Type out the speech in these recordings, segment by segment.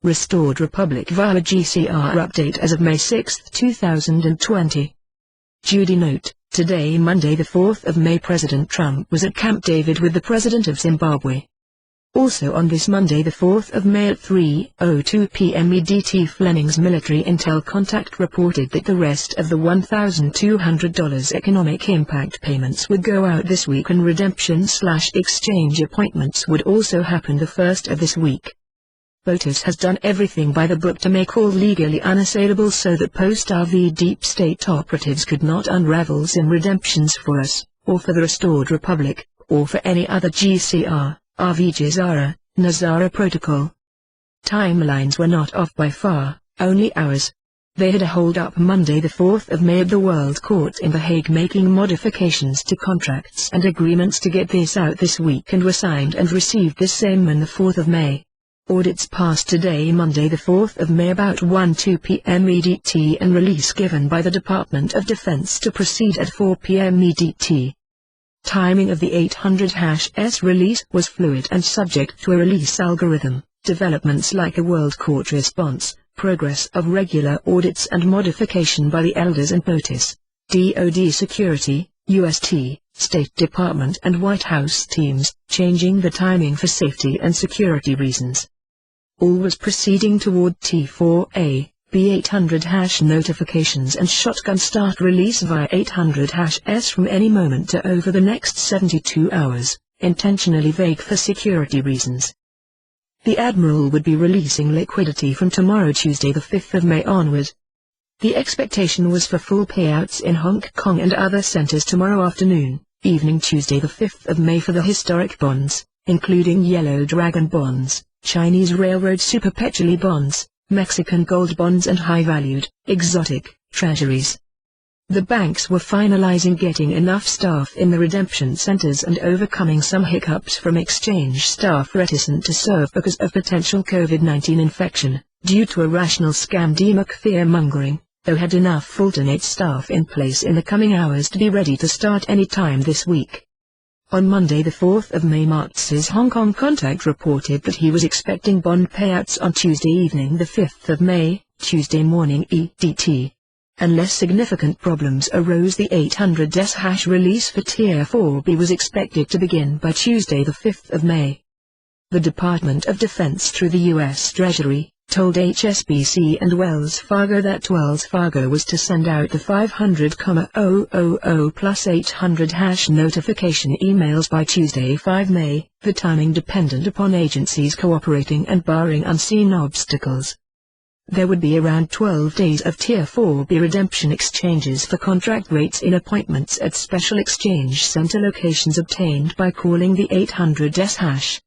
Restored Republic via GCR update as of May 6, 2020. Judy note, today Monday the 4th of May President Trump was at Camp David with the President of Zimbabwe. Also on this Monday the 4th of May at 3:02 p.m. EDT Fleming's military intel contact reported that the rest of the $1,200 economic impact payments would go out this week and redemption/exchange appointments would also happen the first of this week. POTUS has done everything by the book to make all legally unassailable so that post-RV deep state operatives could not unravel Zim redemptions for us, or for the Restored Republic, or for any other GCR, RV GCR, Nazara protocol. Timelines were not off by far, only hours. They had a hold-up Monday the 4th of May at the World Court in The Hague making modifications to contracts and agreements to get this out this week and were signed and received this same on the 4th of May. Audits passed today Monday the 4th of May about 1:02 p.m. EDT and release given by the Department of Defense to proceed at 4 p.m. EDT. Timing of the 800-S release was fluid and subject to a release algorithm, developments like a World Court response, progress of regular audits and modification by the elders and POTUS, DoD Security, UST, State Department and White House teams, changing the timing for safety and security reasons. All was proceeding toward T4A, B800- notifications and shotgun start release via 800-S from any moment to over the next 72 hours, intentionally vague for security reasons. The Admiral would be releasing liquidity from tomorrow Tuesday the 5th of May onward. The expectation was for full payouts in Hong Kong and other centers tomorrow afternoon, evening Tuesday the 5th of May for the historic bonds, including Yellow Dragon bonds, Chinese Railroad Superpetually bonds, Mexican gold bonds and high-valued, exotic, treasuries. The banks were finalizing getting enough staff in the redemption centers and overcoming some hiccups from exchange staff reticent to serve because of potential COVID-19 infection, due to irrational scam DMAC fear-mongering, though had enough alternate staff in place in the coming hours to be ready to start any time this week. On Monday the 4th of May Marx's Hong Kong contact reported that he was expecting bond payouts on Tuesday evening the 5th of May, Tuesday morning EDT. Unless significant problems arose, the 800-S release for Tier 4B was expected to begin by Tuesday the 5th of May. The Department of Defense through the U.S. Treasury told HSBC and Wells Fargo that Wells Fargo was to send out the 500,000 plus 800- notification emails by Tuesday 5 May, the timing dependent upon agencies cooperating and barring unseen obstacles. There would be around 12 days of Tier 4B redemption exchanges for contract rates in appointments at special exchange center locations obtained by calling the 800-S#.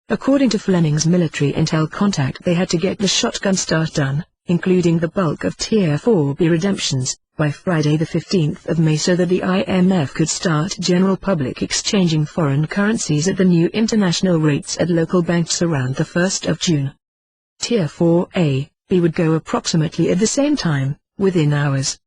According to Fleming's military intel contact, they had to get the shotgun start done, including the bulk of Tier 4B redemptions, by Friday the 15th of May so that the IMF could start general public exchanging foreign currencies at the new international rates at local banks around the 1st of June. Tier 4A, B would go approximately at the same time, within hours.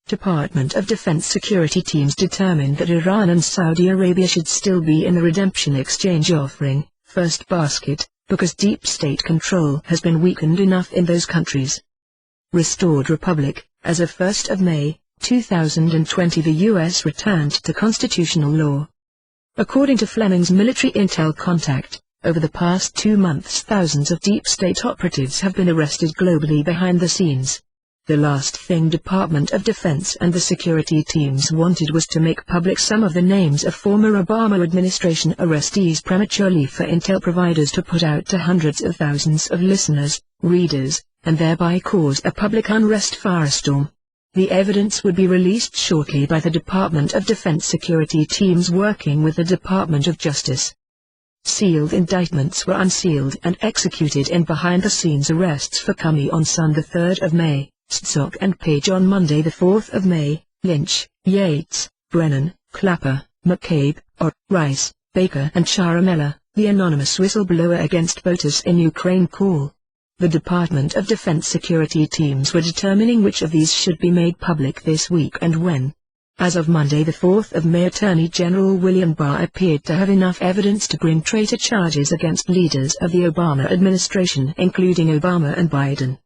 Department of Defense security teams determined that Iran and Saudi Arabia should still be in the redemption exchange offering, first basket, because deep state control has been weakened enough in those countries. Restored Republic, as of 1st of May, 2020 the U.S. returned to constitutional law. According to Fleming's military intel contact, over the past 2 months thousands of deep state operatives have been arrested globally behind the scenes. The last thing Department of Defense and the security teams wanted was to make public some of the names of former Obama administration arrestees prematurely for intel providers to put out to hundreds of thousands of listeners, readers, and thereby cause a public unrest firestorm. The evidence would be released shortly by the Department of Defense security teams working with the Department of Justice. Sealed indictments were unsealed and executed in behind-the-scenes arrests for Comey on Sunday the 3rd of May. Stock and Page on Monday the 4th of May, Lynch, Yates, Brennan, Clapper, McCabe, Rice, Baker and Sharamella, the anonymous whistleblower against POTUS in Ukraine call. The Department of Defense security teams were determining which of these should be made public this week and when. As of Monday the 4th of May, Attorney General William Barr appeared to have enough evidence to bring traitor charges against leaders of the Obama administration, including Obama and Biden.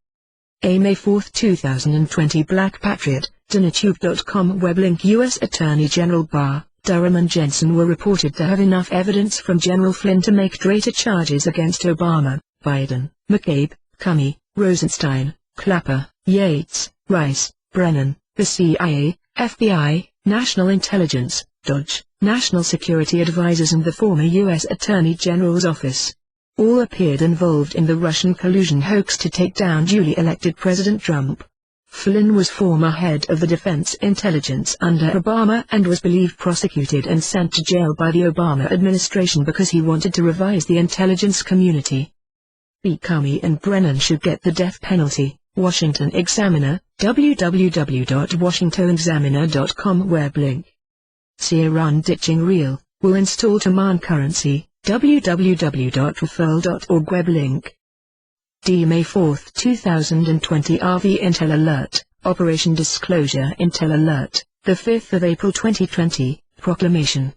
A May 4, 2020 Black Patriot, Donatube.com web link. U.S. Attorney General Barr, Durham and Jensen were reported to have enough evidence from General Flynn to make traitor charges against Obama, Biden, McCabe, Comey, Rosenstein, Clapper, Yates, Rice, Brennan, the CIA, FBI, National Intelligence, DOJ, National Security Advisors and the former U.S. Attorney General's office. All appeared involved in the Russian collusion hoax to take down duly elected President Trump. Flynn was former head of the Defense Intelligence under Obama and was believed prosecuted and sent to jail by the Obama administration because he wanted to revise the intelligence community. Comey and Brennan should get the death penalty. Washington Examiner, www.washingtonexaminer.com web link. See Iran ditching real, will install Oman currency, www.referral.org web link. May 4, 2020 RV Intel Alert, Operation Disclosure Intel Alert, the 5th of April 2020, Proclamation.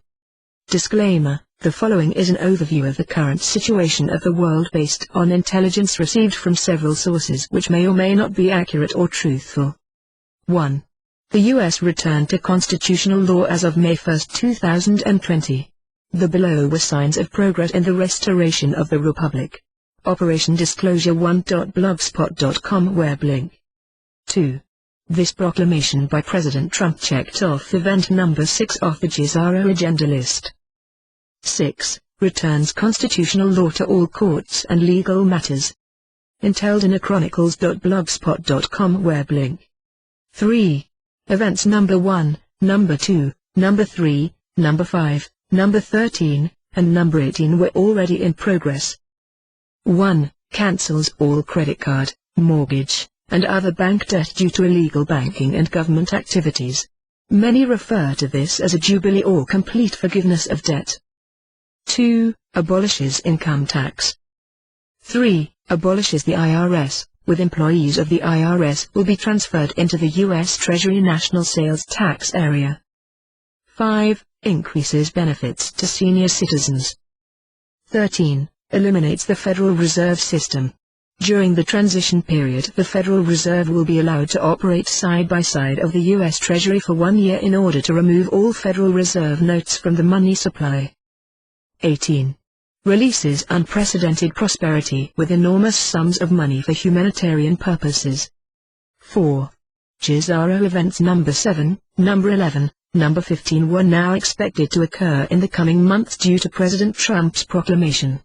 Disclaimer. The following is an overview of the current situation of the world based on intelligence received from several sources which may or may not be accurate or truthful. 1. The U.S. returned to constitutional law as of May 1, 2020. The below were signs of progress in the restoration of the Republic. Operation Disclosure 1.blogspot.com web link. 2. This proclamation by President Trump checked off event number 6 off the GCR agenda list. 6. Returns constitutional law to all courts and legal matters. Inteldinachronicles.blogspot.com web link. 3. Events number 1, number 2, number 3, number 5, number 13, and number 18 were already in progress. 1. Cancels all credit card, mortgage, and other bank debt due to illegal banking and government activities. Many refer to this as a jubilee or complete forgiveness of debt. 2. Abolishes income tax. 3. Abolishes the IRS, with employees of the IRS will be transferred into the U.S. Treasury National Sales Tax Area. 5. Increases benefits to senior citizens. 13. Eliminates the Federal Reserve System. During the transition period, the Federal Reserve will be allowed to operate side by side of the U.S. Treasury for 1 year in order to remove all Federal Reserve notes from the money supply. 18. Releases unprecedented prosperity with enormous sums of money for humanitarian purposes. 4. GCR events number 7, number 11, number 15 were now expected to occur in the coming months due to President Trump's proclamation.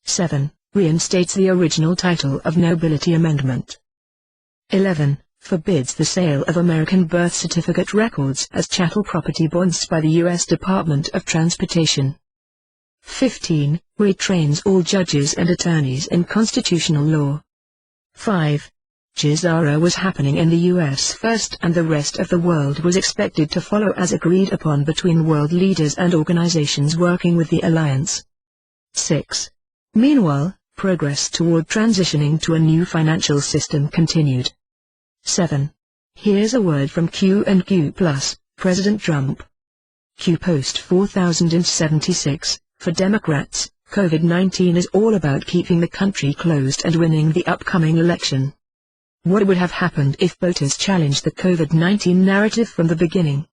7. Reinstates the original title of Nobility Amendment. 11. Forbids the sale of American birth certificate records as chattel property bonds by the U.S. Department of Transportation. 15. Retrains all judges and attorneys in constitutional law. 5. GCR was happening in the U.S. first and the rest of the world was expected to follow as agreed upon between world leaders and organizations working with the alliance. 6. Meanwhile, progress toward transitioning to a new financial system continued. 7. Here's a word from Q&Q+, President Trump. Q Post 4076. For Democrats, COVID-19 is all about keeping the country closed and winning the upcoming election. What would have happened if voters challenged the COVID-19 narrative from the beginning?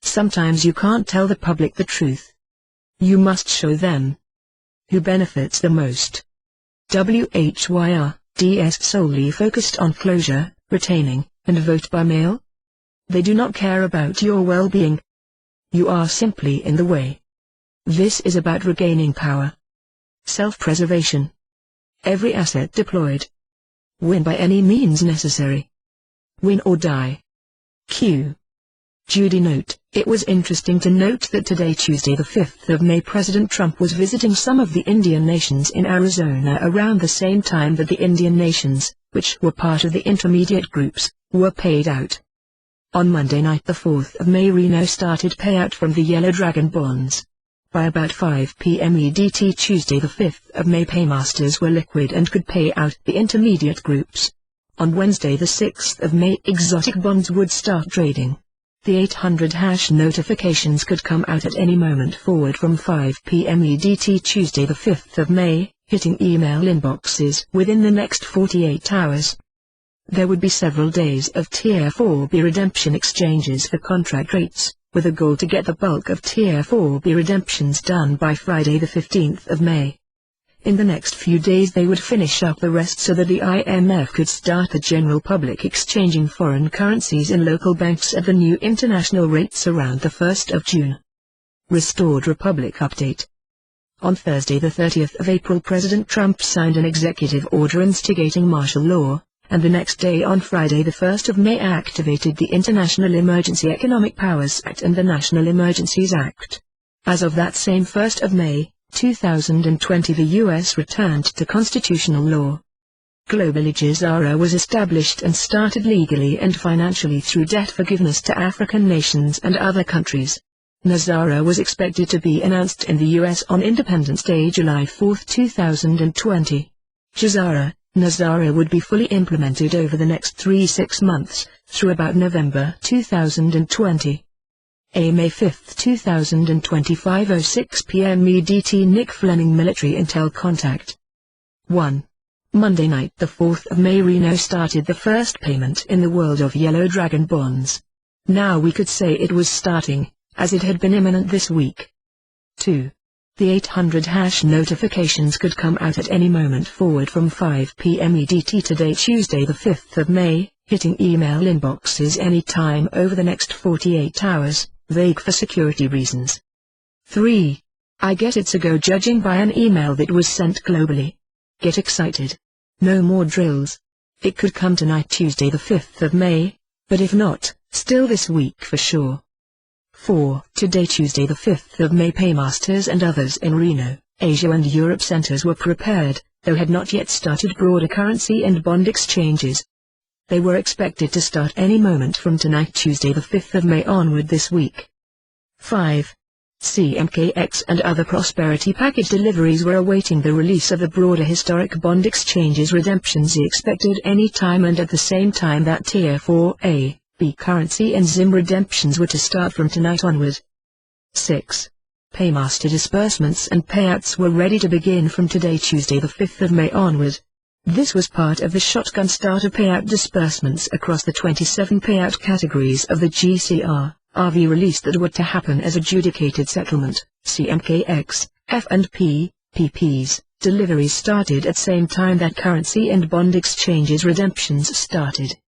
Sometimes you can't tell the public the truth. You must show them who benefits the most. WHYR-DS solely focused on closure, retaining, and vote by mail? They do not care about your well-being. You are simply in the way. This is about regaining power. Self-preservation. Every asset deployed. Win by any means necessary. Win or die. Q. Judy note, it was interesting to note that today Tuesday the 5th of May President Trump was visiting some of the Indian nations in Arizona around the same time that the Indian nations, which were part of the intermediate groups, were paid out. On Monday night the 4th of May Reno started payout from the Yellow Dragon bonds. By about 5 p.m. EDT Tuesday the 5th of May paymasters were liquid and could pay out the intermediate groups. On Wednesday the 6th of May exotic bonds would start trading. The 800 hash notifications could come out at any moment forward from 5 p.m. EDT Tuesday the 5th of May, hitting email inboxes within the next 48 hours. There would be several days of Tier 4B redemption exchanges for contract rates, with a goal to get the bulk of Tier 4B redemptions done by Friday the 15th of May. In the next few days they would finish up the rest so that the IMF could start the general public exchanging foreign currencies in local banks at the new international rates around the 1st of June. Restored Republic Update. On Thursday the 30th of April President Trump signed an executive order instigating martial law, and the next day on Friday the 1st of May activated the International Emergency Economic Powers Act and the National Emergencies Act. As of that same 1st of May, 2020 the U.S. returned to constitutional law. Globally GCR was established and started legally and financially through debt forgiveness to African nations and other countries. GCR was expected to be announced in the U.S. on Independence Day July 4, 2020. GCR would be fully implemented over the next 6 months, through about November 2020. May 5, 2025 06 p.m. EDT Nick Fleming Military Intel Contact. 1. Monday night the 4th of May Reno started the first payment in the world of Yellow Dragon bonds. Now we could say it was starting, as it had been imminent this week. 2. The 800 hash notifications could come out at any moment forward from 5 p.m. EDT today Tuesday the 5th of May, hitting email inboxes any time over the next 48 hours, vague for security reasons. 3. I get it's a go judging by an email that was sent globally. Get excited. No more drills. It could come tonight Tuesday the 5th of May, but if not, still this week for sure. 4. Today Tuesday the 5th of May paymasters and others in Reno, Asia and Europe centers were prepared, though had not yet started broader currency and bond exchanges. They were expected to start any moment from tonight Tuesday the 5th of May onward this week. 5. CMKX and other prosperity package deliveries were awaiting the release of the broader historic bond exchanges redemptions expected any time and at the same time that Tier 4A. B currency and ZIM redemptions were to start from tonight onward. 6. Paymaster disbursements and payouts were ready to begin from today Tuesday the 5th of May onward. This was part of the shotgun starter payout disbursements across the 27 payout categories of the GCR, RV release that were to happen as adjudicated settlement, CMKX, F&P, PPs. Deliveries started at same time that currency and bond exchanges redemptions started.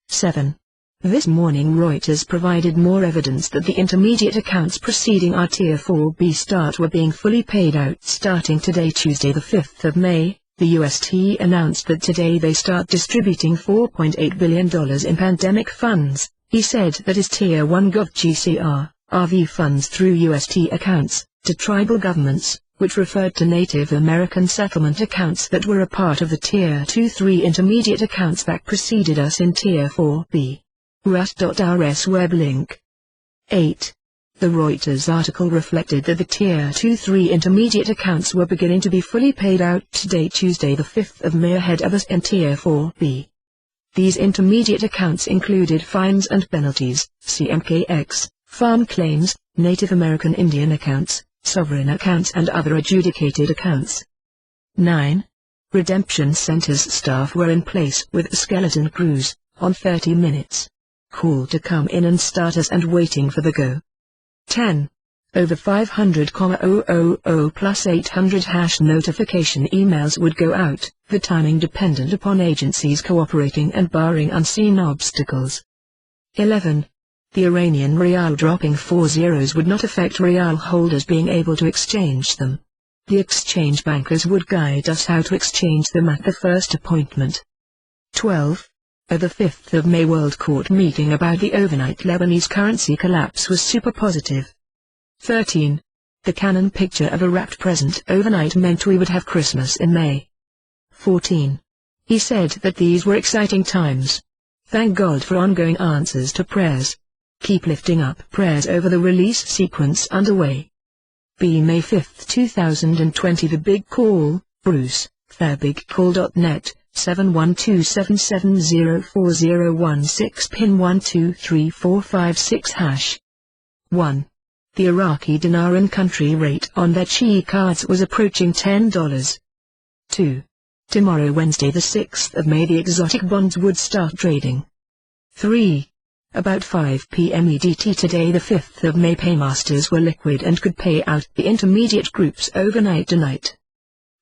7. This morning Reuters provided more evidence that the intermediate accounts preceding our Tier 4B start were being fully paid out starting today Tuesday the 5th of May. The UST announced that today they start distributing $4.8 billion in pandemic funds. He said that is Tier 1 Gov GCR, RV funds through UST accounts, to tribal governments, which referred to Native American settlement accounts that were a part of the Tier 2-3 intermediate accounts that preceded us in Tier 4B. RUT.RS web link. 8. The Reuters article reflected that the Tier 2-3 intermediate accounts were beginning to be fully paid out today Tuesday the 5th of May ahead of us in Tier 4B. These intermediate accounts included fines and penalties, CMKX, farm claims, Native American Indian accounts, sovereign accounts and other adjudicated accounts. 9. Redemption centers staff were in place with skeleton crews, on 30 minutes. Call to come in and starters and waiting for the go. 10. Over 500,000 plus 800 hash notification emails would go out, the timing dependent upon agencies cooperating and barring unseen obstacles. 11. The Iranian rial dropping 4 zeros would not affect rial holders being able to exchange them. The exchange bankers would guide us how to exchange them at the first appointment. 12. At the 5th of May World Court meeting about the overnight Lebanese currency collapse was super positive. 13. The Canon picture of a wrapped present overnight meant we would have Christmas in May. 14. He said that these were exciting times. Thank God for ongoing answers to prayers. Keep lifting up prayers over the release sequence underway. May 5, 2020 The Big Call, Bruce, thebigcall.net, 71277040116 pin 123456 1. The Iraqi dinar and country rate on their Chi cards was approaching $10. 2. Tomorrow Wednesday the 6th of May the exotic bonds would start trading. 3. About 5 p.m. EDT today the 5th of May paymasters were liquid and could pay out the intermediate groups overnight tonight.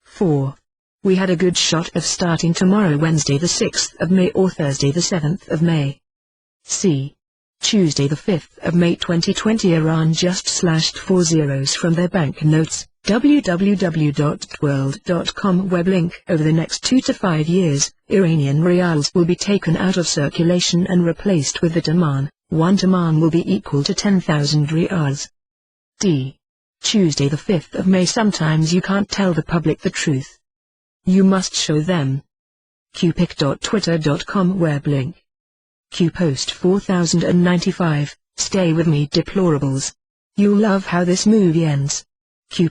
4. We had a good shot of starting tomorrow Wednesday the 6th of May or Thursday the 7th of May. C. Tuesday the 5th of May 2020 Iran just slashed 4 zeros from their banknotes. www.world.com web link. Over the next 2 to 5 years, Iranian rials will be taken out of circulation and replaced with the taman. 1 taman will be equal to 10,000 rials. D. Tuesday the 5th of May sometimes you can't tell the public the truth. You must show them. qpic.twitter.com web link. Qpost 4095, stay with me deplorables. You'll love how this movie ends. Q+.